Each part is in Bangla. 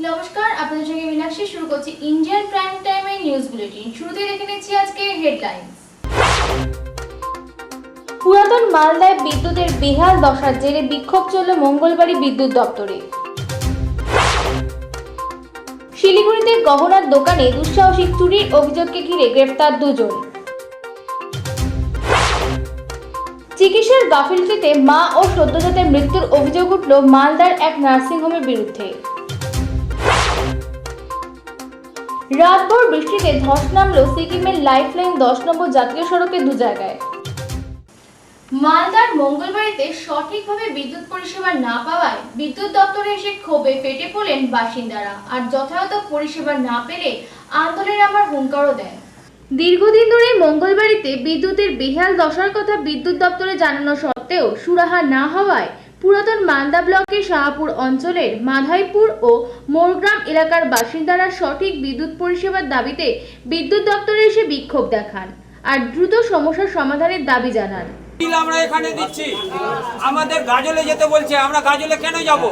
নমস্কার, আপনাদের সঙ্গে মীনাক্ষী। শুরু করছি ইন্ডিয়ান প্রাইম টাইমের নিউজ বুলেটিন। শুরুতেই দেখে নিচ্ছি আজকে হেডলাইন্স। পুরাতন মালদায় বিদ্যুতের বেহাল দশার জেরে বিক্ষোভ চলল মঙ্গলবারই বিদ্যুৎ দপ্তরে। শিলিগুড়িতে গহনার দোকানে দুঃসাহসিক চুরির অভিযোগকে ঘিরে গ্রেফতার দুজন। চিকিৎসার গাফিলতিতে মা ও সদ্যজাতের মৃত্যুর অভিযোগ উঠল মালদার এক নার্সিংহোমের বিরুদ্ধে। রাতভর বৃষ্টিতে ধস নামল সিকিমের লাইফলাইন 10 নম্বর জাতীয় সড়কে দু জায়গায়। মালদার মঙ্গলবাড়িতে সঠিকভাবে বিদ্যুৎ পরিষেবা না পাওয়ায় বিদ্যুৎ দপ্তরে এসে ক্ষোভে ফেটে পড়লেন বাসিন্দারা। আর যথাযথ পরিষেবা না পেলে আন্দোলনের আমার হুঙ্কারও দেন। দীর্ঘদিন ধরে মঙ্গলবাড়িতে বিদ্যুতের বেহাল দশার কথা বিদ্যুৎ দপ্তরে জানানো সত্ত্বেও সুরাহা না হওয়ায় পুরাতন মালদা ব্লকের শাহপুর অঞ্চলের মাধাইপুর ও মোরগ্রাম এলাকার বাসিন্দারা সঠিক বিদ্যুৎ পরিষেবার দাবিতে বিদ্যুৎ দপ্তরে এসে বিক্ষোভ দেখান আর দ্রুত সমস্যার সমাধানের দাবি জানান। বিল আমরা এখানে দিচ্ছি, আমাদের গাজলে যেতে বলছে, আমরা গাজলে কেন যাব?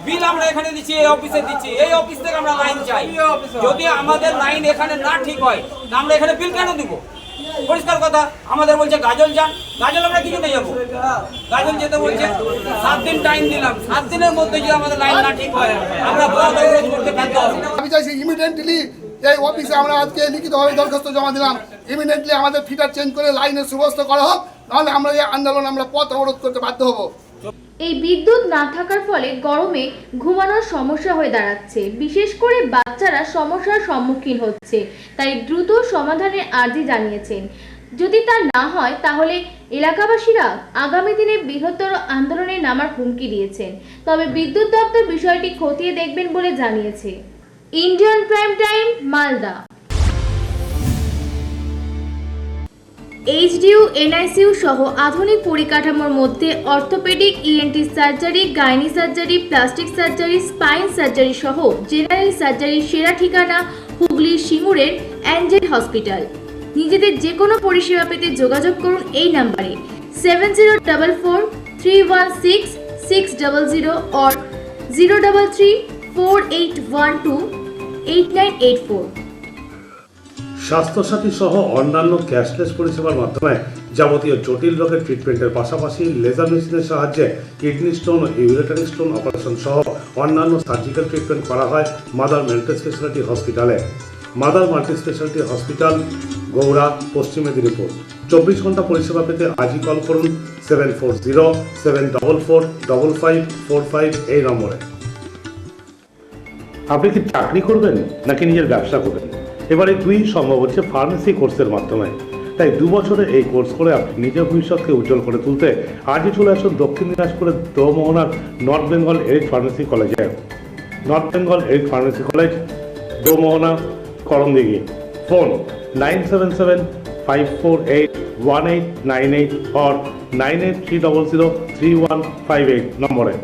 বিল আমরা এখানে দিচ্ছি, এই অফিসে দিচ্ছি, এই অফিস থেকে আমরা লাইন চাই। যদি আমাদের লাইন এখানে না ঠিক হয়, আমরা এখানে বিল কেন দিব? পরিষ্কার কথা। আমাদের বলছে গাজল যান, গাজল আমরা কি জন্য যাবো? গাজল যেতে বলছে 7 দিন টাইম দিলাম, 7 দিনের মধ্যে যদি আমাদের লাইন না ঠিক হয় আমরা বড় অবরোধ করতে বাধ্য হব। আমি চাইছি ইমিডিয়েটলি এই অফিসে আমরা আজকে লিখিতভাবে দরখাস্ত জমা দিলাম, ইমিডিয়েটলি আমাদের ফিটার চেঞ্জ করে লাইনের সুব্যবস্থা করা হোক, নাহলে আমরা এই আন্দোলন আমরা পথ অবরোধ করতে বাধ্য হব। এই বিদ্যুৎ না থাকার ফলে গরমে ঘুমানোর সমস্যা হয়ে দাঁড়াচ্ছে, বিশেষ করে বাচ্চারা সমস্যার সম্মুখীন হচ্ছে। তাই দ্রুত সমাধানের আর্জি জানিয়েছেন। যদি তা না হয় তাহলে এলাকাবাসীরা আগামী দিনে বৃহত্তর আন্দোলনে নামার হুমকি দিয়েছেন। তবে বিদ্যুৎ দপ্তর বিষয়টি খতিয়ে দেখবেন বলে জানিয়েছে। Indian prime time, Malda. HDU, NICU সহ আধুনিক পরিকাঠামোর মধ্যে orthopaedic, ENT surgery, gynae surgery, plastic surgery, spine surgery সহ জেনারেল সার্জারির সেরা ঠিকানা হুগলির সিঙ্গুরের অ্যাঞ্জেল হসপিটাল। নিজেদের যে কোনো পরিষেবা পেতে যোগাযোগ করুন এই নাম্বারে 7044316600 or 03348128984। স্বাস্থ্যসাথী সহ অন্যান্য ক্যাশলেস পরিষেবার মাধ্যমে যাবতীয় জটিল রোগের ট্রিটমেন্টের পাশাপাশি লেজার মেশিনের সাহায্যে কিডনি স্টোন, ইউরেটারি স্টোন অপারেশন সহ অন্যান্য সার্জিক্যাল ট্রিটমেন্ট করা হয় মাদার মাল্টি স্পেশালিটি হসপিটালে। মাদার মাল্টি স্পেশালিটি হসপিটাল, গৌড়া, পশ্চিম মেদিনীপুর। 24 ঘন্টা পরিষেবা পেতে আজই কল করুন 7407445545 এই নম্বরে। আপনি কি চাকরি করবেন নাকি নিজের ব্যবসা করবেন? এবারে দুই সম্ভব হচ্ছে ফার্মেসি কোর্সের মাধ্যমে। তাই 2 বছরে এই কোর্স করে আপনি নিজের ভবিষ্যৎকে উজ্জ্বল করে তুলতে আজই চলে আসুন দক্ষিণ দিনাজপুরের দোমোহনার নর্থ বেঙ্গল এরিড ফার্মেসি কলেজে। North Bengal arid pharmacy college, Domohana, Karamdighi. Phone 9775481898 or 9830033158 নম্বরে।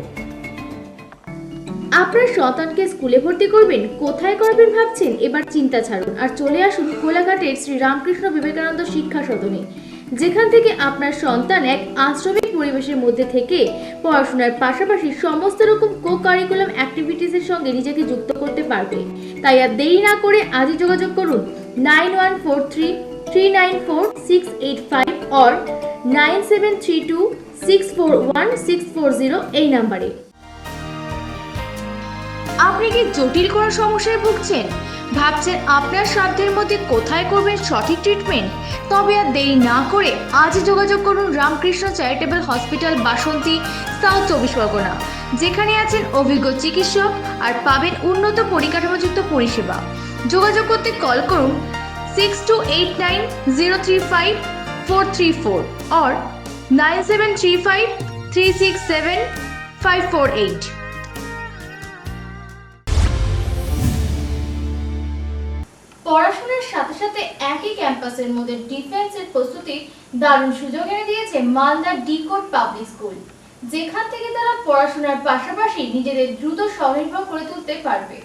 আপনার সন্তানকে স্কুলে ভর্তি করবেন, কোথায় করবেন ভাবছেন? এবার চিন্তা ছাড়ুন আর চলে আসুন কোলাঘাটের শ্রী রামকৃষ্ণ বিবেকানন্দ শিক্ষা সদনে, যেখান থেকে আপনার সন্তান এক আশ্রমিক পরিবেশের মধ্যে থেকে পড়াশোনার পাশাপাশি সমস্ত রকম কো কারিকুলাম অ্যাক্টিভিটিসের সঙ্গে নিজেকে যুক্ত করতে পারবে। তাই আর দেরি না করে আজই যোগাযোগ করুন 9143394685 or 9732641640 এই নাম্বারে। আপনি কি জটিল কোনো সমস্যায় ভুগছেন? ভাবছেন আপনার সাধ্যের মধ্যে কোথায় করবেন সঠিক ট্রিটমেন্ট? তবে আর দেরি না করে আজই যোগাযোগ করুন রামকৃষ্ণ চ্যারিটেবল হসপিটাল, বাসন্তী, সাউথ 24 পরগনা, যেখানে আছেন অভিজ্ঞ চিকিৎসক আর পাবেন উন্নত পরিকাঠামোযুক্ত পরিষেবা। যোগাযোগ করতে কল করুন 6289035434 or 9735367548। পড়াশোনার সাথে সাথে একই ক্যাম্পাসের মধ্যে ডিফেন্সের প্রস্তুতি দারুণ সুযোগ এনে দিয়েছে মালদা ডিকোড পাবলিক স্কুল, যেখান থেকে তারা পড়াশোনার পাশাপাশি নিজেদের দ্রুত স্বনির্ভর করে তুলতে পারবে।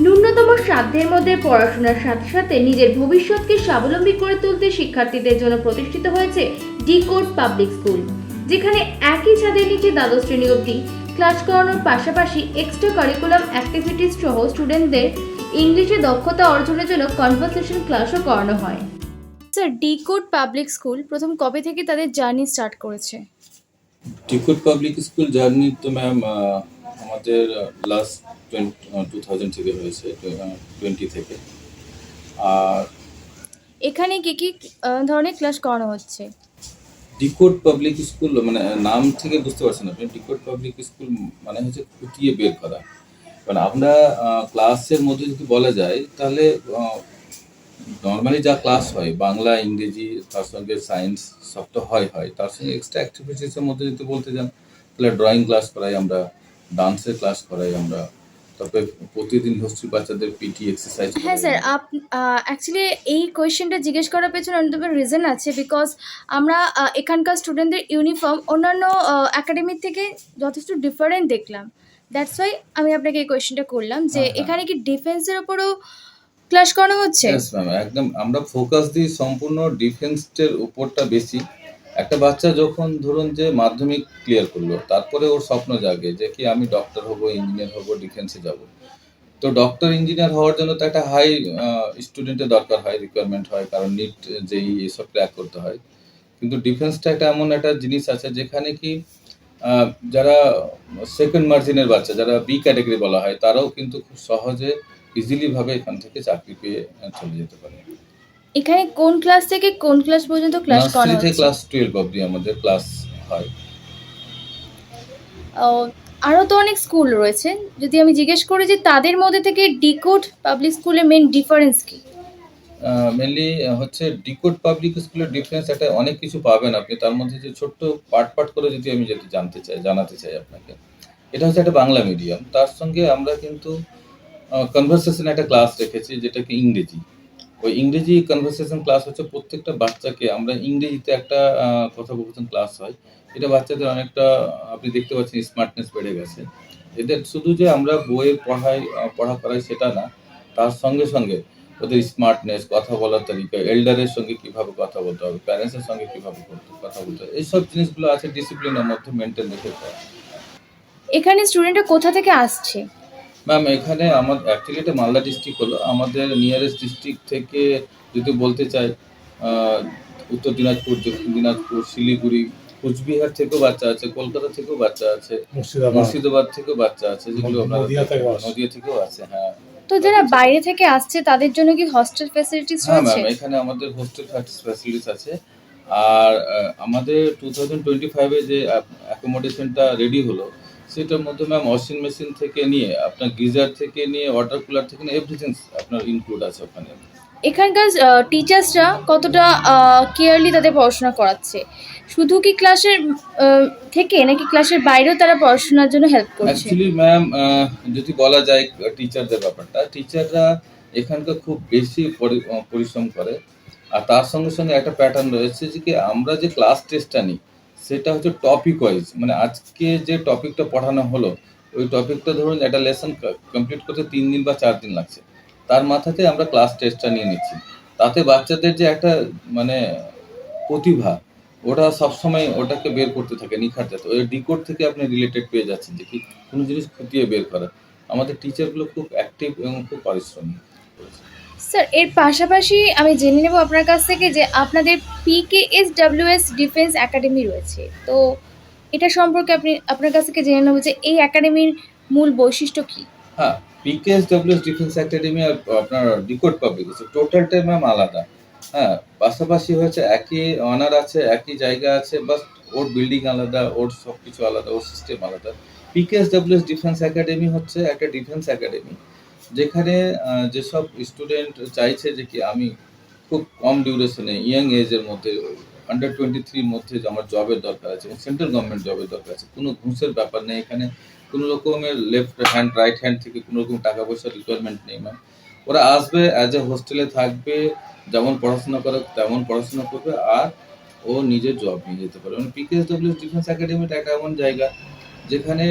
ন্যূনতম সাধ্যের মধ্যে পড়াশোনার সাথে সাথে নিজের ভবিষ্যৎকে স্বাবলম্বী করে তুলতে শিক্ষার্থীদের জন্য প্রতিষ্ঠিত হয়েছে ডিকোড পাবলিক স্কুল, যেখানে একই ছাদের নিচে দ্বাদশ শ্রেণী অবধি ক্লাস করানোর পাশাপাশি এক্সট্রা কারিকুলাম অ্যাক্টিভিটিস সহ স্টুডেন্টদের ইংলিশে দক্ষতা অর্জনের জন্য কনভারসেশন ক্লাসও করানো হয়। স্যার, ডিকোড পাবলিক স্কুল প্রথম কবে থেকে তাদের জার্নি স্টার্ট করেছে? ডিকোড পাবলিক স্কুল জার্নি তো ম্যাম আমাদের লাস্ট 2000 থেকে হয়েছে, 20 থেকে। আর এখানে কি কি ধরনের ক্লাস করানো হচ্ছে? ডিকোড পাবলিক স্কুল মানে নাম থেকে বুঝতে পারছেন আপনি, ডিকোড পাবলিক স্কুল মানে হচ্ছে খুঁটিয়ে বের করা। মানে আমরা ক্লাসের মধ্যে যদি বলা যায় তাহলে নর্মালি যা ক্লাস হয় বাংলা, ইংরেজি, তার সঙ্গে সায়েন্স সব তো হয়, তার সঙ্গে এক্সট্রা অ্যাক্টিভিটিসের মধ্যে যদি বলতে যান তাহলে ড্রয়িং ক্লাস করাই আমরা, ডান্সের ক্লাস করাই আমরা, তারপরে প্রতিদিন হোস্টেল বাচ্চাদের পিটি এক্সারসাইজ। হ্যাঁ স্যার, অ্যাকচুয়ালি এই কোয়েশ্চেনটা জিজ্ঞেস করার পেছনে অন্যতম রিজন আছে, বিকজ আমরা এখানকার স্টুডেন্টদের ইউনিফর্ম অন্যান্য একাডেমির থেকে যথেষ্ট ডিফারেন্ট দেখলাম। দ্যাটস ওয়াই আমি আপনাকে এই কোয়েশ্চেনটা করলাম যে এখানে কি ডিফেন্সের ওপরও ক্লাস করানো হচ্ছে? ইয়েস ম্যাম, একদম আমরা ফোকাস দিই সম্পূর্ণ ডিফেন্সের উপরটা বেশি। একটা বাচ্চা যখন ধরুন যে মাধ্যমিক ক্লিয়ার করলো, তারপরে ওর স্বপ্ন জাগে যে কি আমি ডক্টর হব, ইঞ্জিনিয়ার হব, ডিফেন্সে যাব। তো ডক্টর ইঞ্জিনিয়ার হওয়ার জন্য তো একটা হাই স্টুডেন্টের দরকার হয়, রিকোয়ারমেন্ট হয়, কারণ নিট যেই এসব ক্র্যাক করতে হয়। কিন্তু ডিফেন্সটা একটা এমন একটা জিনিস আছে যেখানে কি যারা সেকেন্ড মার্জিনের বাচ্চা, যারা বি ক্যাটাগরি বলা হয়, তারাও কিন্তু খুব সহজে ইজিলি ভাবে এখান থেকে চাকরি পেয়ে চলে যেতে পারে। এখানে কোন ক্লাস থেকে কোন ক্লাস পর্যন্ত ক্লাস করানো নার্সারি থেকে হচ্ছে? ক্লাস 12 অবধি আমাদের ক্লাস হয়। আরও তো অনেক স্কুল রয়েছে, যদি আমি জিজ্ঞেস করি যে তাদের মধ্যে থেকে ডিকোড পাবলিক স্কুলের মেন ডিফারেন্স কি? মেনলি হচ্ছে ডিকোড পাবলিক স্কুলের ডিফারেন্স একটা অনেক কিছু পাবেন আপনি, তার মধ্যে যে ছোট্ট পার্ট করে যদি আমি জানাতে চাই আপনাকে, এটা হচ্ছে একটা বাংলা মিডিয়াম, তার সঙ্গে আমরা কিন্তু কনভারসেশন একটা ক্লাস রেখেছি যেটাকে ইংরেজি। ওই ইংরেজি কনভারসেশন ক্লাস হচ্ছে প্রত্যেকটা বাচ্চাকে আমরা ইংরেজিতে একটা কথোপকথন ক্লাস হয়। এটা বাচ্চাদের অনেকটা আপনি দেখতে পাচ্ছেন স্মার্টনেস বেড়ে গেছে এদের। শুধু যে আমরা বইয়ের পড়া করাই সেটা না, তার সঙ্গে সঙ্গে ওদের স্মার্টনেস, কথা বলার তরিকা, এল্ডারের সঙ্গে কিভাবে কথা বলতে হবে, প্যারেন্টসের সঙ্গে কিভাবে কথা বলতে হবে, এইসব জিনিসগুলো আছে ডিসিপ্লিনের মধ্যে মেনটেন রেখে করা। এখানে স্টুডেন্টরা কোথা থেকে আসছে? ম্যাম এখানে আমার অ্যাকচুয়ালি এটা মালদা ডিস্ট্রিক্ট হলো, আমাদের নিয়ারেস্ট ডিস্ট্রিক্ট থেকে যদি বলতে চাই উত্তর দিনাজপুর, দক্ষিণ দিনাজপুর, শিলিগুড়ি, কুচবিহার থেকেও বাচ্চা আছে, কলকাতা থেকেও বাচ্চা আছে, মুর্শিদাবাদ থেকেও বাচ্চা আছে, যেগুলো নদিয়া থেকেও আছে। হ্যাঁ, তো যারা বাইরে থেকে আসছে তাদের জন্য কি হস্টেল ফ্যাসিলিটিস হ্যাঁ রয়েছে? ম্যাম, এখানে আমাদের হোস্টেল ফ্যাসিলিটিস আছে। আর আমাদের 2025-এ যে অ্যাকোমোডেশনটা রেডি হলো সেটার মধ্যে ম্যাম ওয়াশিং মেশিন থেকে নিয়ে আপনার গিজার থেকে নিয়ে ওয়াটার কুলার থেকে নিয়ে এভরিথিং আপনার ইনক্লুড আছে ওখানে। এখানকার টিচার্সরা কতটা কেয়ারলি তাদের পড়াশোনা করাচ্ছে? শুধু কি ক্লাসের থেকে নাকি ক্লাসের বাইরেও তারা পড়াশোনার জন্য হেল্প করছে? অ্যাকচুয়ালি ম্যাম যদি বলা যায় টিচারদের ব্যাপারটা, টিচাররা এখানকার খুব বেশি পরিশ্রম করে। আর তার সঙ্গে সঙ্গে একটা প্যাটার্ন রয়েছে যে কি আমরা যে ক্লাস টেস্টটা নিই সেটা হচ্ছে টপিক ওয়াইজ, মানে আজকে যে টপিকটা পড়ানো হলো ওই টপিকটা ধরুন একটা লেসন কমপ্লিট করতে 3 দিন বা 4 দিন লাগছে, তার মাথাতে আমরা ক্লাস টেস্টটা নিয়ে নিচ্ছি। তাতে বাচ্চাদের যে একটা মানে প্রতিভা, ওটা সবসময় ওটাকে বের করতে থাকে, নিখার যাতে ওই ডিকোড থেকে আপনি রিলেটেড পেয়ে যাচ্ছেন যে কি কোনো জিনিস খুঁটিয়ে বের করা। আমাদের টিচারগুলো খুব অ্যাক্টিভ এবং খুব পরিশ্রমী। স্যার, এর পাশাপাশি আমি জেনে নেব আপনার কাছ থেকে যে আপনাদের PKSWS ডিফেন্স একাডেমি রয়েছে, তো এটা সম্পর্কে আপনার কাছ থেকে জেনে নেব যে এই একাডেমির মূল বৈশিষ্ট্য কী? হ্যাঁ, PKSWS ডিফেন্স একাডেমি আর আপনার ডিকোড পাবলিক টোটালটাই ম্যাম আলাদা। হ্যাঁ, পাশাপাশি হচ্ছে একই অনার আছে, একই জায়গা আছে, বাস ওর বিল্ডিং আলাদা, ওর সব কিছু আলাদা, ওর সিস্টেম আলাদা। PKSWS ডিফেন্স একাডেমি হচ্ছে একটা ডিফেন্স একাডেমি যেখানে যেসব স্টুডেন্ট চাইছে যে কি আমি খুব কম ডিউরেশনে ইয়াং এজের মধ্যে আন্ডার 23 মধ্যে যে আমার জবের দরকার আছে, সেন্ট্রাল গভর্নমেন্ট জবের দরকার আছে, কোনো ঘুষের ব্যাপার নেই এখানে, কোনো রকমের লেফট হ্যান্ড রাইট হ্যান্ড থেকে কোনো রকম টাকা পয়সার রিকোয়ারমেন্ট নেই ম্যাম। ওরা আসবে অ্যাজ এ হোস্টেলে থাকবে, যেমন পড়াশোনা করে তেমন পড়াশোনা করবে, আর ও নিজের জব নিয়ে যেতে পারবে। মানে PKSWS ডিফেন্স একাডেমিটা একটা এমন জায়গা যেখানে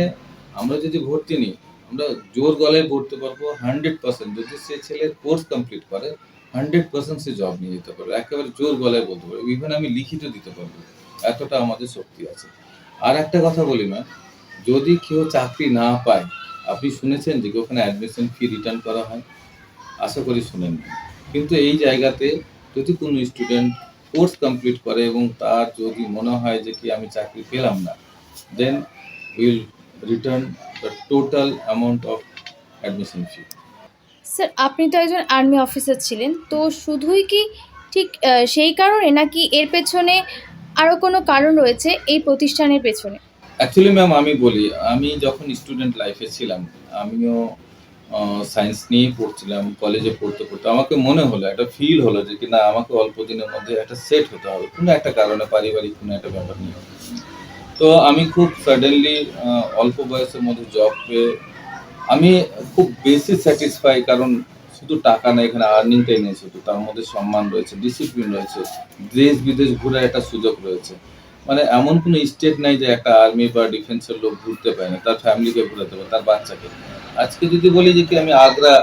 আমরা যদি ভর্তি নিই আমরা জোর গলায় বলতে পারবো 100%, যদি সে ছেলে কোর্স কমপ্লিট করে 100% সে জব নিয়ে যেতে পারবে, একেবারে জোর গলায় বলতে পারবো, ইভেন আমি লিখিত দিতে পারবো, এতটা আমাদের শক্তি আছে। আর একটা কথা বলি ম্যাম, যদি কেউ চাকরি না পায়, আপনি শুনেছেন যে ওখানে অ্যাডমিশন ফি রিটার্ন করা হয়? আশা করি শুনেন। কিন্তু এই জায়গাতে যদি কোনো স্টুডেন্ট কোর্স কমপ্লিট করে এবং তার যদি মনে হয় যে কি আমি চাকরি পেলাম না, then will return the total amount of admission fee. Sir, আপনি তো একজন আর্মি অফিসার ছিলেন, তো শুধুই কি ঠিক সেই কারণে, নাকি এর পেছনে আরও কোনো কারণ রয়েছে এই প্রতিষ্ঠানের পেছনে? অ্যাকচুয়ালি ম্যাম আমি বলি, আমি যখন স্টুডেন্ট লাইফে ছিলাম, আমিও সায়েন্স নিয়েই পড়ছিলাম, কলেজে পড়তে পড়তে আমাকে মনে হলো, একটা ফিল হলো যে কি না আমাকে অল্প দিনের মধ্যে একটা সেট হতে হবে কোনো একটা কারণে, পারিবারিক কোনো একটা ব্যাপার নিয়ে। তো আমি খুব সাডেনলি অল্প বয়সের মধ্যে জব পেয়ে আমি খুব বেশি স্যাটিসফাই, কারণ শুধু টাকা না, এখানে আর্নিংটাই নেই শুধু, তার মধ্যে সম্মান রয়েছে, ডিসিপ্লিন রয়েছে, দেশ বিদেশ ঘুরে একটা সুযোগ রয়েছে। মানে এমন কোনো স্টেট নাই যে একটা আর্মি বা ডিফেন্সের লোক ঘুরতে পারে না, তার ফ্যামিলিকে ঘুরাতে পারে, তার বাচ্চাকে। আজকে যদি বলি যে কি আমি আগ্রা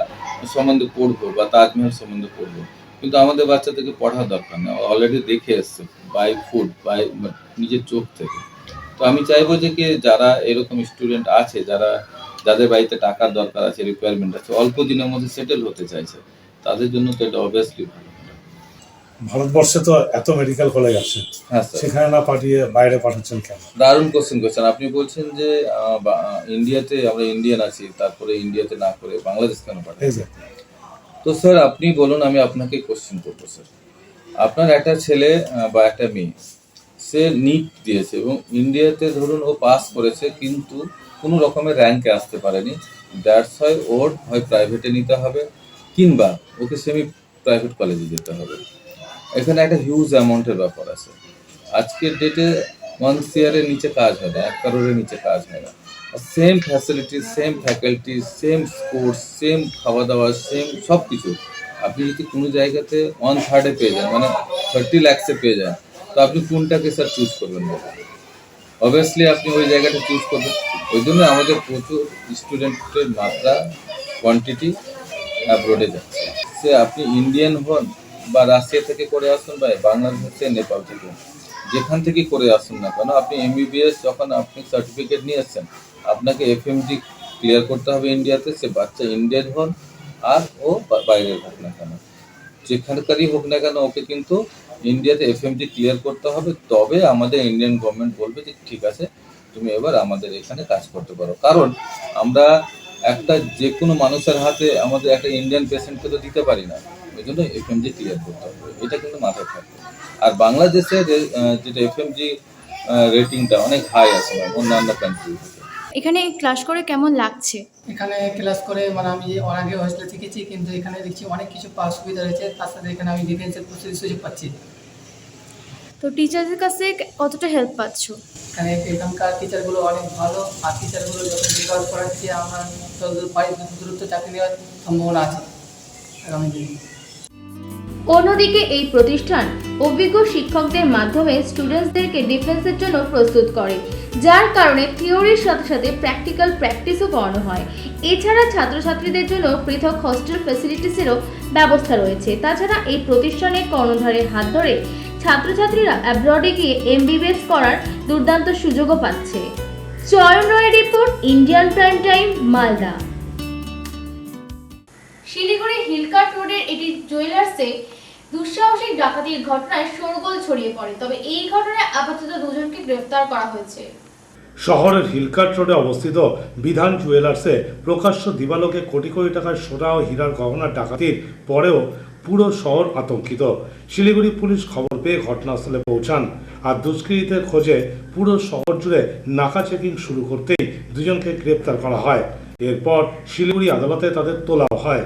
সম্বন্ধে পড়বো বা তাজমহল সম্বন্ধে পড়বো, কিন্তু আমাদের বাচ্চাদেরকে পড়ার দরকার নেই, অলরেডি দেখে এসছে বাই ফুড, বাই নিজের চোখ থেকে। তো আমি চাইবো যে কি যারা এরকম স্টুডেন্ট আছে, যাদের বাড়িতে টাকার দরকার আছে, রিকোয়ারমেন্ট আছে, অল্প দিনের মধ্যে সেটেল হতে চাইছে, তাদের জন্য তো এটা অবভিয়াসলি ভালো। ভারতবর্ষে তো এত মেডিকেল কলেজ আছে, হ্যাঁ স্যার, সেখানে না পাঠিয়ে বাইরে পাঠাচ্ছেন কেন? দারুণ কোশ্চেন করছেন আপনি। বলছেন যে ইন্ডিয়াতে আমরা ইন্ডিয়ান আছি, তারপরে ইন্ডিয়াতে না করে বাংলাদেশ কেন পাঠাই? তো স্যার আপনি বলুন, আমি আপনাকে কোশ্চেন করবো স্যার। আপনার একটা ছেলে বা একটা মেয়ে, সে নিট দিয়েছে এবং ইন্ডিয়াতে ধরুন ও পাস করেছে, কিন্তু কোনো রকমের র্যাঙ্কে আসতে পারেনি, দ্যাটস হয় ওর হয় প্রাইভেটে নিতে হবে, কিংবা ওকে সেমি প্রাইভেট কলেজে যেতে হবে। এখানে একটা হিউজ অ্যামাউন্টের ব্যাপার আছে। আজকের ডেটে 1 CR-এর নিচে কাজ হয় না, 1 crore-এর নিচে কাজ হয় না। Same facility, same faculty, same sports, same খাওয়া দাওয়া, সেম সব কিছু আপনি যদি কোনো জায়গাতে 1/3-এ পেয়ে যান, মানে 30 lakhs-এ পেয়ে যান, তো আপনি কোনটাকে স্যার চুজ করবেন? অবভিয়াসলি আপনি ওই জায়গাটা চুজ করবেন। ওই জন্য আমাদের প্রচুর স্টুডেন্টের মাত্রা, কোয়ান্টিটি অ্যাব্রোডে যাচ্ছে। সে আপনি ইন্ডিয়ান হন বা রাশিয়া থেকে করে আসুন বা বাংলাদেশে, নেপাল থেকে, যেখান থেকে করে আসুন না কেন, আপনি MBBS যখন আপনি সার্টিফিকেট নিয়ে এসছেন, আপনাকে FMG ক্লিয়ার করতে হবে ইন্ডিয়াতে, সে বাচ্চা ইন্ডিয়ান হন আর ও বাইরের হোক না কেন, যেখানকারই হোক না কেন, ওকে কিন্তু ইন্ডিয়াতে FMG ক্লিয়ার করতে হবে। তবে আমাদের ইন্ডিয়ান গভর্নমেন্ট বলবে যে ঠিক আছে, তুমি এবার আমাদের এখানে কাজ করতে পারো। কারণ আমরা একটা যে কোনো মানুষের হাতে আমাদের একটা ইন্ডিয়ান পেশেন্টকে তো দিতে পারি না, ওই জন্য FMG ক্লিয়ার করতে হবে, এটা কিন্তু মাথায় থাকবে। আর বাংলাদেশে যেটা FMG রেটিংটা অনেক হাই আছে অন্যান্য কান্ট্রি থেকে। এখানে ক্লাস করে কেমন লাগছে? এখানে ক্লাস করে মানে আমি অনেক আগে হোস্টেলে শিখেছি, কিন্তু এখানে দেখছি অনেক কিছু পাওয়ার সুবিধা রয়েছে, তার সাথে এখানে আমি ডিফেন্সের প্রস্তুতির সুযোগ পাচ্ছি। তো টিচারদের কাছে কতটা হেল্প পাচ্ছ? এখানকার টিচারগুলো অনেক ভালো, আর টিচারগুলো যখন রেকর্ড করাচ্ছি আমরা যতদূর পারি দ্রুত চাকরি নেওয়ার সম্ভাবনা আছে আগামী দিনে। অন্যদিকে এই প্রতিষ্ঠান অভিজ্ঞ শিক্ষকদের মাধ্যমে স্টুডেন্টসদেরকে ডিফেন্সের জন্য প্রস্তুত করে, যার কারণে থিওরির সাথে সাথে প্র্যাকটিক্যাল প্র্যাকটিসও করানো হয়। এছাড়া ছাত্রছাত্রীদের জন্য পৃথক হস্টেল ফ্যাসিলিটিসেরও ব্যবস্থা রয়েছে। তাছাড়া এই প্রতিষ্ঠানের কর্ণধারের হাত ধরে ছাত্রছাত্রীরা অ্যাব্রডে গিয়ে MBBS করার দুর্দান্ত সুযোগও পাচ্ছে। চয়ন রয়ের report, Indian prime time, Malda. Siliguri Hill Cart রোডের এটি জুয়েলার্সে দুঃসাহসিক ডাকাতির ঘটনায় শোরগোল ছড়িয়ে পড়ে, তবে এই ঘটনায় আপাতত দুজনকে গ্রেফতার করা হয়েছে। শহরের হিলকার্ট রোডে অবস্থিত বিধান জুয়েলার্সে প্রকাশ্য দিবালোকে কোটি কোটি টাকার সোনা ও হীরার গহনার ডাকাতির পরেও পুরো শহর আতঙ্কিত। শিলিগুড়ি পুলিশ খবর পেয়ে ঘটনাস্থলে পৌঁছান আর দুষ্কৃতীদের খোঁজে পুরো শহর জুড়ে নাকা চেকিং শুরু করতেই দুজনকে গ্রেপ্তার করা হয়। এরপর শিলিগুড়ি আদালতে তাদের তোলা হয়।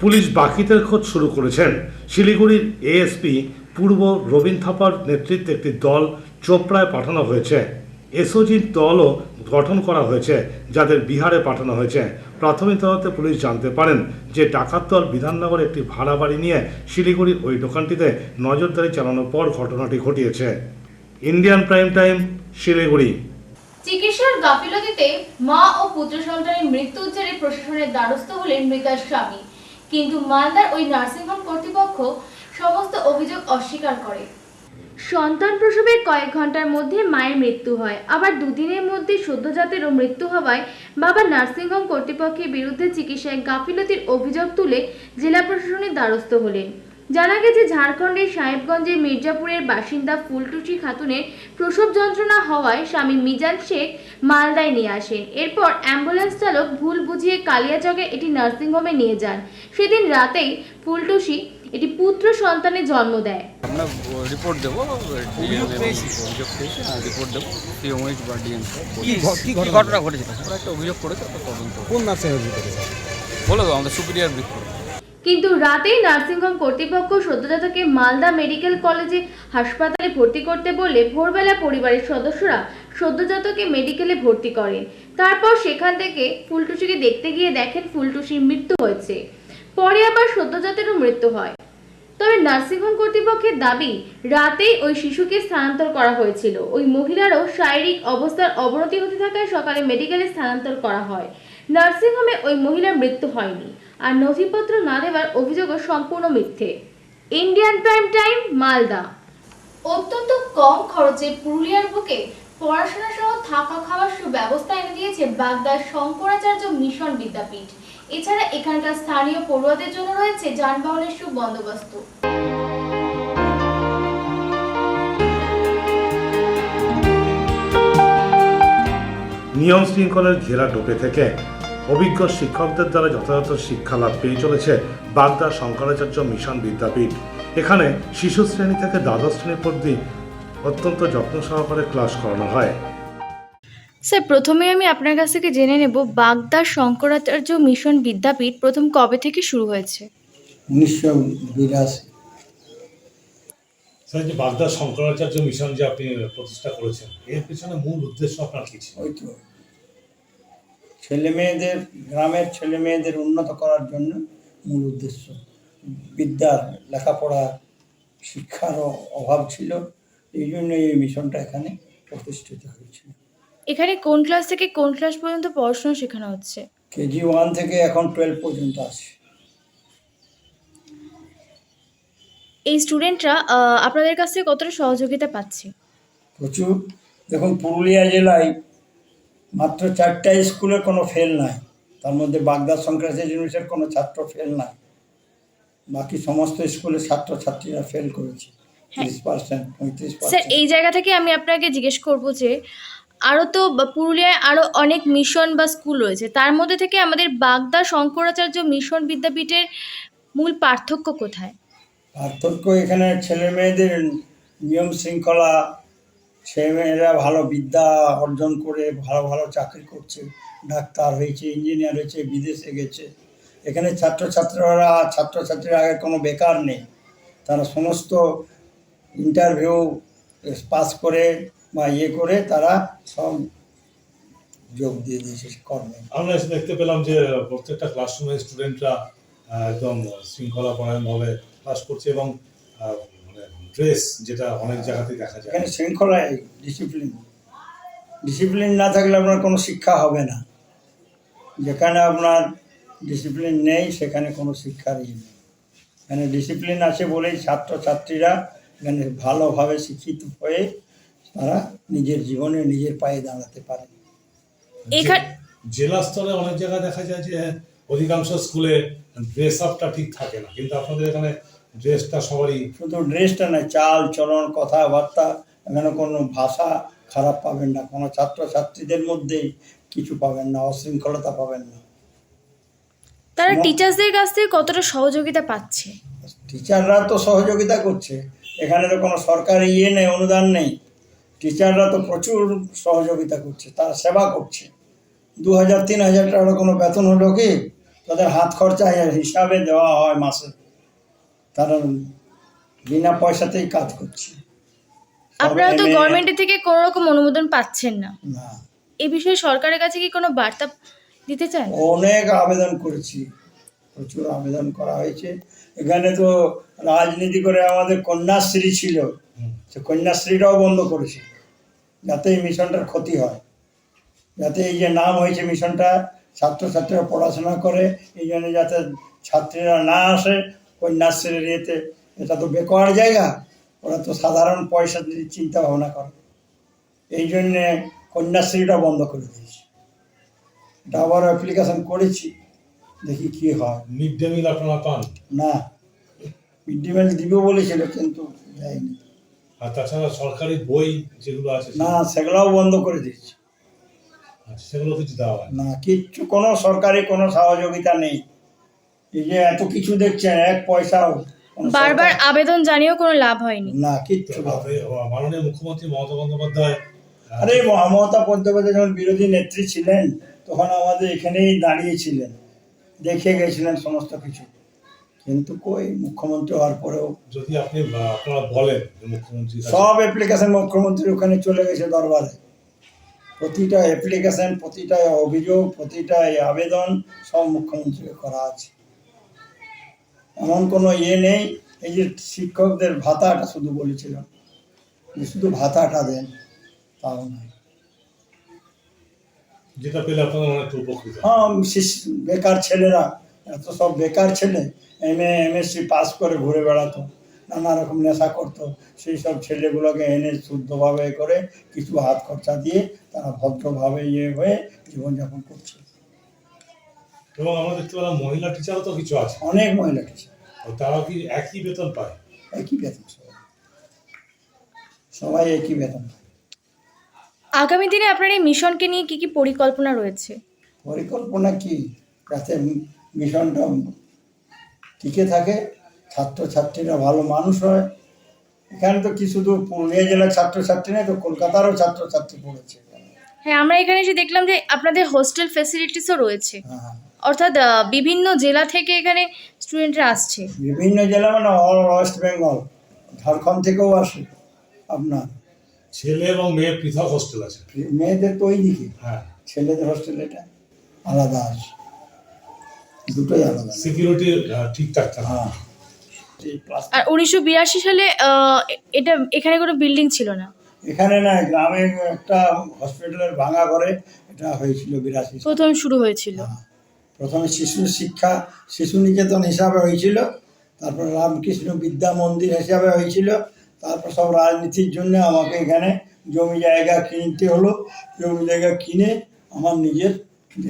পুলিশ বাকিদের খোঁজ শুরু করেছেন। শিলিগুড়ির ASP পূর্ব রবীন থাপার নেতৃত্বে একটি দল চোপড়ায় পাঠানো হয়েছে। SOG'র দলও গঠন করা হয়েছে, যাদের বিহারে পাঠানো হয়েছে। প্রাথমিক তদন্তে পুলিশ জানতে পারেন যে ডাকাত দল বিধাননগরে একটি ভাড়া বাড়ি নিয়ে শিলিগুড়ির ওই দোকানটিতে নজরদারি চালানোর পর ঘটনাটি ঘটিয়েছে। Indian prime time, Siliguri. চিকিৎসার গাফিলতিতে মা ও পুত্র সন্তানের মৃত্যুর জেরে প্রশাসনের দ্বারস্থ হলেন মৃতার স্বামী, কিন্তু মালদার ওই নার্সিংহোম কর্তৃপক্ষ সমস্ত অভিযোগ অস্বীকার করে। সন্তান প্রসবের কয়েক ঘন্টার মধ্যে মায়ের মৃত্যু হয়, আবার দুদিনের মধ্যে সদ্যজাতেরও মৃত্যু হওয়ায় বাবা নার্সিংহোম কর্তৃপক্ষের বিরুদ্ধে চিকিৎসায় গাফিলতির অভিযোগ তুলে জেলা প্রশাসনের দ্বারস্থ হলেন। জানা গেছে ঝাড়খণ্ডের সাহেবগঞ্জের মির্জাপুরের বাসিন্দা ফুলটুসি খাতুনের প্রসব যন্ত্রণা হওয়ায় স্বামী মিজান শেখ মালদায় নিয়ে আসেন। এরপর অ্যাম্বুলেন্স চালক ভুল বুঝিয়ে কালিয়াচকে এটি নার্সিংহোমে নিয়ে যান। সেদিন রাতেই ফুলটুসি এটি পুত্র সন্তানের জন্ম দেয়। আমরা রিপোর্ট দেবো, অভিযোগ পেয়েছি, রিপোর্ট দেবো পিএমওইচ বা ডিএম। কি ঘটনা ঘটেছিল? আমরা একটা অভিযোগ করেছি, তদন্ত কোন নার্সিংহোম করেছে বলে দেবো, আমাদের সুপিরিয়ার বৃক্ষ। কিন্তু রাতেই নার্সিংহোম কর্তৃপক্ষ সদ্যজাতকে মালদা মেডিকেল কলেজে হাসপাতালে ভর্তি করতে বললে ভোরবেলা পরিবারের সদস্যরা সদ্যজাতকে মেডিকেলে ভর্তি করেন। তারপর সেখান থেকে ফুলটুসিকে দেখতে গিয়ে দেখেন ফুলটুসির মৃত্যু হয়েছে। পরে আবার সদ্যজাতেরও মৃত্যু হয়। তবে নার্সিংহোম কর্তৃপক্ষের দাবি রাতেই ওই শিশুকে স্থানান্তর করা হয়েছিল। ওই মহিলারও শারীরিক অবস্থার অবনতি হতে থাকায় সকালে মেডিকেলে স্থানান্তর করা হয়। নার্সিংহোমে ওই মহিলার মৃত্যু হয়নি, আর নথিপত্র না দেওয়ার অভিযোগও সম্পূর্ণ মিথ্যে। Indian prime time, Malda. অত্যন্ত কম খরচে পুরুলিয়ার বুকে পড়াশোনা সহ থাকা খাওয়ার সুব্যবস্থা এনে দিয়েছে বাগদার শঙ্করাচার্য মিশন বিদ্যাপীঠ। এছাড়া এখানকার স্থানীয় পড়ুয়াদের জন্য রয়েছে যানবাহনের সুবন্দোবস্ত। নিয়ম শৃঙ্খলার ঘেরা টোপে থেকে অভিজ্ঞ শিক্ষকদের দ্বারা যথাযথ শিক্ষা লাভ পেয়ে চলেছে বাগদা শঙ্করাচার্য মিশন বিদ্যাপীঠ। এখানে শিশু শ্রেণী থেকে দ্বাদশ শ্রেণী পর্যন্ত অত্যন্ত যত্ন সহকারে ক্লাস করানো হয়। স্যার, প্রথমে আমি আপনার কাছ থেকে জেনে নেব বাগদা শঙ্করাচার্য মিশন বিদ্যাপীঠ প্রথম কবে থেকে শুরু হয়েছে? 1982। স্যার, যে বাগদা শঙ্করাচার্য মিশন যে আপনি প্রতিষ্ঠা করেছেন, এর পিছনে মূল উদ্দেশ্য আপনার কি ছিল? ওই তো ছেলেমেয়েদের, গ্রামের ছেলেমেয়েদের উন্নত করার জন্য মূল উদ্দেশ্য। বিদ্যার, লেখাপড়া, শিক্ষার অভাব ছিল, এই জন্য এই মিশনটা এখানে প্রতিষ্ঠিত হয়েছিল। এখানে কোন ক্লাস থেকে কোন ক্লাস পর্যন্ত পড়াশোনা শেখানো হচ্ছে? কেজি 1 থেকে এখন 12 পর্যন্ত আছে। এই স্টুডেন্টরা আপনাদের কাছ থেকে কতটা সহযোগিতা পাচ্ছে? প্রচুর। দেখুন, পুরুলিয়া জেলায় মাত্র 4টা স্কুলে কোনো ফেল নাই, তার মধ্যে বাগদা শঙ্করাচার্য মিশনের কোনো ছাত্র ফেল নাই। বাকি সমস্ত স্কুলে ছাত্রছাত্রীরা ফেল করেছে 30%, 35%। স্যার, এই জায়গা থেকে আমি আপনাকে জিজ্ঞেস করব যে আরও তো পুরুলিয়ায় আরও অনেক মিশন বা স্কুল রয়েছে, তার মধ্যে থেকে আমাদের বাগদা শঙ্করাচার্য মিশন বিদ্যাপীঠের মূল পার্থক্য কোথায়? পার্থক্য এখানে ছেলে মেয়েদের নিয়ম শৃঙ্খলা, ছেলেমেয়েরা ভালো বিদ্যা অর্জন করে ভালো ভালো চাকরি করছে, ডাক্তার হয়েছে, ইঞ্জিনিয়ার হয়েছে, বিদেশে গেছে। এখানে ছাত্রছাত্রীরা আগে কোনো বেকার নেই, তারা সমস্ত ইন্টারভিউ পাস করে বা করে তারা সব যোগ দিয়ে দিয়েছে কর্মে। আমরা এসে দেখতে পেলাম যে প্রত্যেকটা ক্লাসরুমে স্টুডেন্টরা একদম শৃঙ্খলাপরায়ণভাবে ক্লাস করছে এবং ড্রেস, যেটা অনেক জায়গাতেই দেখা যায়। এখানে শৃঙ্খলায় ডিসিপ্লিন না থাকলে আপনার কোনো শিক্ষা হবে না। যেখানে আপনার ডিসিপ্লিন নেই সেখানে কোনো শিক্ষার নেই। এখানে ডিসিপ্লিন আছে বলেই ছাত্রছাত্রীরা এখানে ভালোভাবে শিক্ষিত হয়ে তারা নিজের জীবনে নিজের পায়ে দাঁড়াতে পারে। জেলা স্তরে অনেক জায়গায় দেখা যায় যে অধিকাংশ স্কুলে ড্রেস আপটা ঠিক থাকে না, কিন্তু আপনাদের এখানে ড্রেসটা সবারই। শুধু ড্রেসটা নয়, চাল চলন, কথাবার্তা, এখানে কোনো ভাষা খারাপ পাবেন না, কোনো ছাত্রছাত্রীদের মধ্যেই কিছু পাবেন না, অশৃঙ্খলতা পাবেন না। তারা টিচার্সদের কাছ থেকে কতটা সহযোগিতা পাচ্ছে? টিচাররা তো সহযোগিতা করছে, এখানে তো কোনো সরকারি নেই, অনুদান নেই। টিচাররা তো প্রচুর সহযোগিতা করছে, তারা সেবা করছে। 2000-3000 টাকা কোনো বেতন হলো কি, তাদের হাত খরচা হিসাবে দেওয়া হয় মাসে, তারা বিনা পয়সাতেই কাজ করছে। আপনারা তো গভর্নমেন্টের থেকে কোনো রকম অনুমোদন পাচ্ছেন না, না। এই বিষয়ে সরকারের কাছে কি কোনো বার্তা দিতে চান? অনেক আবেদন করেছি, প্রচুর আবেদন করা হয়েছে। এখানে তো রাজনীতি করে আমাদের কন্যাশ্রী ছিল, সে কন্যাশ্রীটাও বন্ধ করেছে যাতে এই মিশনটার ক্ষতি হয়। যাতে এই যে নাম হয়েছে মিশনটা, ছাত্রছাত্রীরা পড়াশোনা করে, এই জন্য যাতে ছাত্রীরা না আসে কন্যাশ্রীর ইয়েতে। এটা তো বেকার জায়গা, ওরা তো সাধারণ পয়সা দিয়ে চিন্তা ভাবনা করে, এই জন্যে কন্যাশ্রীটা বন্ধ করে দিয়েছি। এটা আবার অ্যাপ্লিকেশন করেছি, দেখি কি হয়। মিড ডে মিল আপনারা পান না, মিড ডে মিল দিবে বলেছিল কিন্তু দেয়নি। আর তাছাড়া সরকারি বই যেগুলো আছে না, সেগুলোও বন্ধ করে দিচ্ছি। সেগুলো কিছু দেওয়া হয় না, কিচ্ছু, কোনো সরকারি কোনো সহযোগিতা নেই। এই যে এত কিছু দেখছেন, এক পয়সাও কোনো বারবার সরকার- আবেদন জানিয়েও কোনো লাভ হয়নি। না, কিচ্ছু না। মাননীয় মুখ্যমন্ত্রী মমতা বন্দ্যোপাধ্যায় আরে মমতা বন্দ্যোপাধ্যায় যখন বিরোধী নেত্রী ছিলেন তখন আমাদের এখানেই দাঁড়িয়েছিলেন, দেখে গেছিলেন সমস্ত কিছু, কিন্তু কই মুখ্যমন্ত্রী হওয়ার পরেও যদি আপনি আপনারা বলেন যে মুখ্যমন্ত্রী সব অ্যাপ্লিকেশন মুখ্যমন্ত্রীর ওখানে চলে গেছে দরবারে। প্রতিটা অ্যাপ্লিকেশন, প্রতিটা অভিযোগ, প্রতিটা আবেদন সব মুখ্যমন্ত্রীকে করা আছে। এমন কোনো ইয়ে নেই। এই যে শিক্ষকদের ভাতাটা শুধু বলেছিলাম যে শুধু ভাতাটা দেন, তাও নয়। যেটা পেলে আপনারা অনেক উপকৃত। হ্যাঁ, বেকার ছেলেরা, এত সব বেকার ছেলে MSc পাস করে ঘুরে বেড়াতো, নানা রকম নেশা করতো, সেই সব ছেলেগুলোকে এনে শুদ্ধভাবে করে কিছু হাত খরচা দিয়ে তারা ভদ্রভাবে ইয়ে হয়ে জীবনযাপন করছে। এবং আমরা দেখতে পেলাম মহিলা টিচারও তো কিছু আছে, অনেক মহিলা টিচার তারা কি একই বেতন পায়? একই বেতন, সবাই একই বেতন পায়। আগামী দিনে আপনার এই মিশনকে নিয়ে কি কি পরিকল্পনা রয়েছে? পরিকল্পনা কি, যাতে মিশনটা টিকে থাকে, ছাত্রছাত্রীরা ভালো মানুষ হয়। এখানে তো কি শুধু পুরুলিয়া জেলার ছাত্রছাত্রী নেই, তো কলকাতারও ছাত্রছাত্রী পড়েছে। হ্যাঁ, আমরা এখানে এসে দেখলাম যে আপনাদের হোস্টেল ফ্যাসিলিটিসও রয়েছে, হ্যাঁ, অর্থাৎ বিভিন্ন জেলা থেকে এখানে স্টুডেন্টরা আসছে। বিভিন্ন জেলা মানে অল ওয়েস্ট বেঙ্গল, ঝাড়খণ্ড থেকেও আসে। আপনার ছেলে এবং মেয়ের পৃথক হোস্টেল আছে? মেয়েদের তো ওই দিকে, হ্যাঁ। ছেলেদের হোস্টেল এটা আলাদা আছে, দুটোই আলাদা। সিকিউরিটি ঠিকঠাক থাকে? হ্যাঁ। আর 1982 সালে এটা এখানে কোনো বিল্ডিং ছিল না। এখানে না, গ্রামে একটা হসপিটালের ভাঙা ঘরে এটা হয়েছিল 82 সালে। প্রথম শুরু হয়েছিল। প্রথমে শিশু নিকেতন হিসাবে হয়েছিল, তারপর রামকৃষ্ণ বিদ্যা মন্দির হিসাবে হয়েছিল, তারপর সব রাজনীতির জন্য আমাকে এখানে জমি জায়গা কিনতে হলো। জমি জায়গা কিনে আমার নিজের,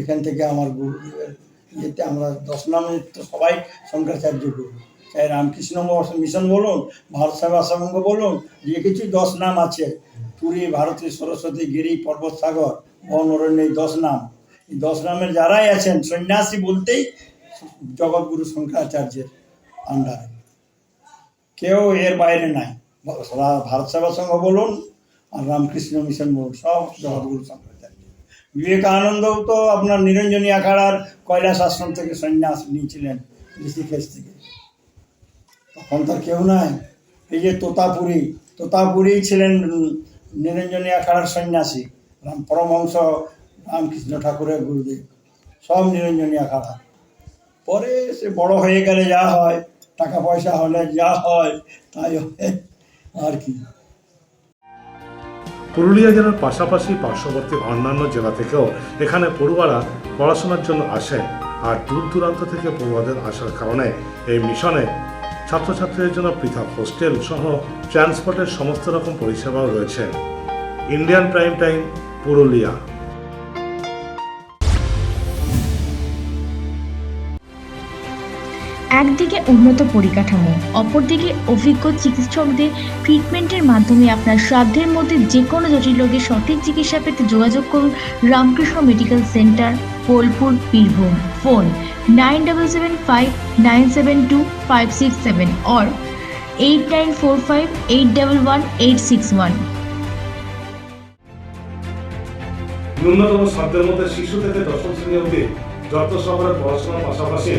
এখান থেকে আমার গুরুদেবের ইয়েতে আমরা 10 নামে তো সবাই শঙ্করাচার্য গুরু, চাই রামকৃষ্ণ মিশন বলুন, ভারত সেবা সংঘ বলুন, যে কিছু 10 নাম আছে, পুরী, ভারতী, সরস্বতী, গিরি, পর্বত, সাগর, বন, অরণ্য, এই 10 নাম। এই 10 নামের যারাই আছেন সন্ন্যাসী বলতেই জগৎগুরু শঙ্করাচার্যের আন্ডারে, কেউ এর বাইরে নাই। ভারত সেবা সংঘ বলুন আর রামকৃষ্ণ মিশন বলুন, সব জগৎগুরু শঙ্করাচার্য। বিবেকানন্দও তো আপনার নিরঞ্জনী আখাড়ার কৈলাস আশ্রম থেকে সন্ন্যাস নিয়েছিলেন, ঋষিকেশ থেকে, তখন তার কেউ নাই। এই যে তোতাপুরি ছিলেন নিরঞ্জনী আখাড়ার সন্ন্যাসী, পরমহংস রামকৃষ্ণ ঠাকুরের গুরুদেব, সব নিরঞ্জনী আখাড়া। পরে সে বড় হয়ে গেলে যা হয়, টাকা পয়সা হলে যা হয় তাই হয় আর কি। পুরুলিয়া জেলার পাশাপাশি পার্শ্ববর্তী অন্যান্য জেলা থেকেও এখানে পড়ুয়ারা পড়াশোনার জন্য আসে, আর দূর দূরান্ত থেকে পড়ুয়াদের আসার কারণে এই মিশনে ছাত্রছাত্রীদের জন্য পৃথক হোস্টেল সহ ট্রান্সপোর্টের সমস্ত রকম পরিষেবাও রয়েছে। Indian prime time, Purulia. একদিকে উন্নত পরিকাঠামো, অপরদিকে অভিজ্ঞ চিকিৎসকদের ট্রিটমেন্টের মাধ্যমে আপনার সাধ্যের মধ্যে যে কোনো জটিল রোগের সঠিক চিকিৎসা পেতে যোগাযোগ করুন Ramakrishna medical centre, Bolpur, Birbhum. Phone 9775972567 or 8945811861। ন্যূনতম সাধ্যের মধ্যে শিশু থেকে 10ম শ্রেণী অবধি যত শহরের পড়াশোনার পাশাপাশি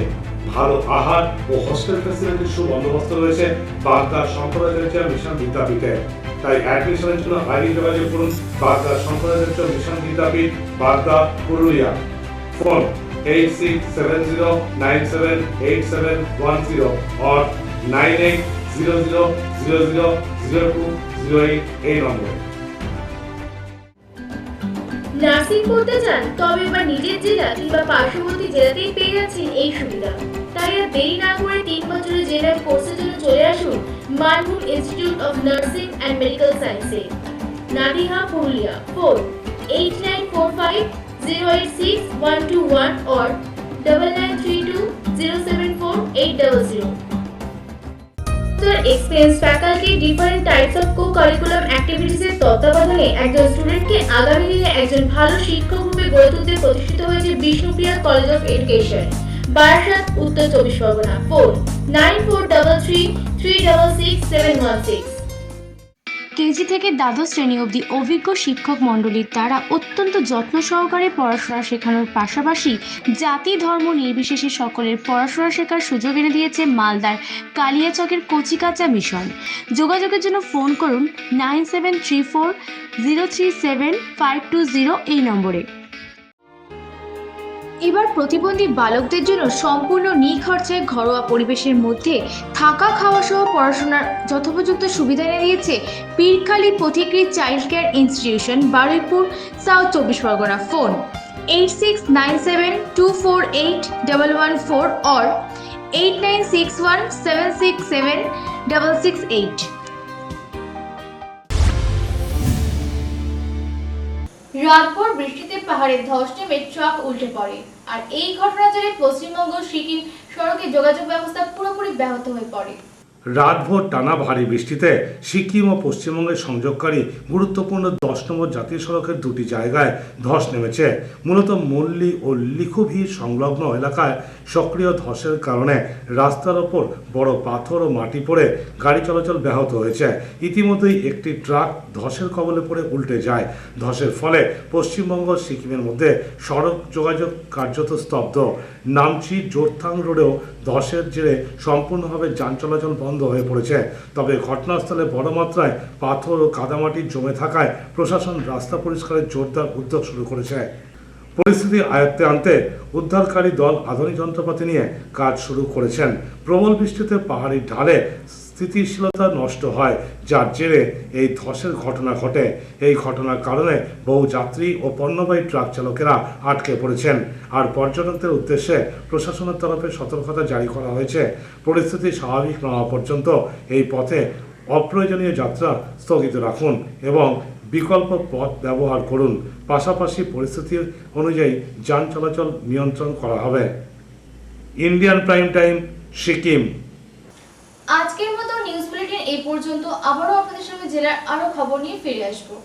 ভালো আহার ও হোস্টেল ফ্যাসিলিটির সুবন্দোবস্ত রয়েছে বাগদার শঙ্করাচার্য মিশন বিদ্যাপীঠে। তাই অ্যাডমিশনের জন্য আজই যোগাযোগ করুন বাগদার শঙ্করাচার্য মিশন বিদ্যাপীঠ, বাগদা, পুরুলিয়া। ফোন 8670978710 or 9800000208 এই নম্বরে। নার্সিং করতে চান তবে এবার নিজের জেলা কিংবা পার্শ্ববর্তী জেলাতেই পেয়ে যাচ্ছেন এই সুবিধা। তাই আর দেরি না করে 3 বছরের জেনারেল কোর্সের জন্য চলে আসুন Manbhum institute of nursing and medical সায়েন্সে, Nadiha, Purulia. Phone 8945086121 or 9932074800। Experienced faculty, different types of co-curriculum activities এর তত্ত্বাবধানে একজন স্টুডেন্টকে আগামী দিনে একজন ভালো শিক্ষক রূপে গড়ে তুলতে প্রতিষ্ঠিত হয়েছে Bishnupriya college of education, Barasat, উত্তর 24 পরগনা। ফোন 9433366716। কেজি থেকে দ্বাদশ শ্রেণী অবধি অভিজ্ঞ শিক্ষক মণ্ডলীর দ্বারা অত্যন্ত যত্ন সহকারে পড়াশোনা শেখানোর পাশাপাশি জাতি ধর্ম নির্বিশেষে সকলের পড়াশোনা শেখার সুযোগ এনে দিয়েছে মালদার কালিয়াচকের কচিকাঁচা মিশন। যোগাযোগের জন্য ফোন করুন 9734037520 এই নম্বরে। এবার প্রতিবন্ধী বালকদের জন্য সম্পূর্ণ নিখরচায় ঘরোয়া পরিবেশের মধ্যে থাকা খাওয়া সহ পড়াশোনার যথোপযুক্ত সুবিধা এনে দিয়েছে Pirkhali Pathikrit child care institution, Baruipur, south 24 Pargana. Phone 8697248114 or 8961767668। রাতভর বৃষ্টিতে পাহাড়ে ধস নেমে ট্রাক উল্টে পড়ে, আর এই ঘটনার জেরে পশ্চিমবঙ্গ সিকিম সড়কে যোগাযোগ ব্যবস্থা পুরোপুরি ব্যাহত হয়ে পড়ে। রাতভর টানা ভারী বৃষ্টিতে সিকিম ও পশ্চিমবঙ্গের সংযোগকারী গুরুত্বপূর্ণ 10 নম্বর জাতীয় সড়কের 2টি জায়গায় ধস নেমেছে। মূলত মল্লি ও লিখুভির সংলগ্ন এলাকায় সক্রিয় ধসের কারণে রাস্তার ওপর বড় পাথর ও মাটি পড়ে গাড়ি চলাচল ব্যাহত হয়েছে। ইতিমধ্যেই একটি ট্রাক ধসের কবলে পড়ে উল্টে যায়। ধসের ফলে পশ্চিমবঙ্গ সিকিমের মধ্যে সড়ক যোগাযোগ কার্যত স্তব্ধ। নামচি জোরথাং রোডেও ধসের জেরে সম্পূর্ণভাবে যান চলাচল বন্ধ হয়ে পড়েছে। তবে ঘটনাস্থলে বড় মাত্রায় পাথর ও কাদামাটি জমে থাকায় প্রশাসন রাস্তা পরিষ্কারের জোরদার উদ্যোগ শুরু করেছে। পরিস্থিতি আয়ত্তে আনতে উদ্ধারকারী দল আধুনিক যন্ত্রপাতি নিয়ে কাজ শুরু করেছেন। প্রবল বৃষ্টিতে পাহাড়ি ঢালে স্থিতিশীলতা নষ্ট হয়, যার জেরে এই ধসের ঘটনা ঘটে। এই ঘটনার কারণে বহু যাত্রী ও পণ্যবাহী ট্রাক চালকেরা আটকে পড়েছেন। আর পর্যটকদের উদ্দেশ্যে প্রশাসনের তরফে সতর্কতা জারি করা হয়েছে। পরিস্থিতি স্বাভাবিক না হওয়া পর্যন্ত এই পথে অপ্রয়োজনীয় যাত্রা স্থগিত রাখুন এবং বিকল্প পথ ব্যবহার করুন। পাশাপাশি পরিস্থিতি অনুযায়ী যান চলাচল নিয়ন্ত্রণ করা হবে। Indian prime time, Sikkim. আজকের মতো নিউজ বুলেটিন এই পর্যন্ত। আবারও আপনাদের সঙ্গে জেলার আরো খবর নিয়ে ফিরে আসবো।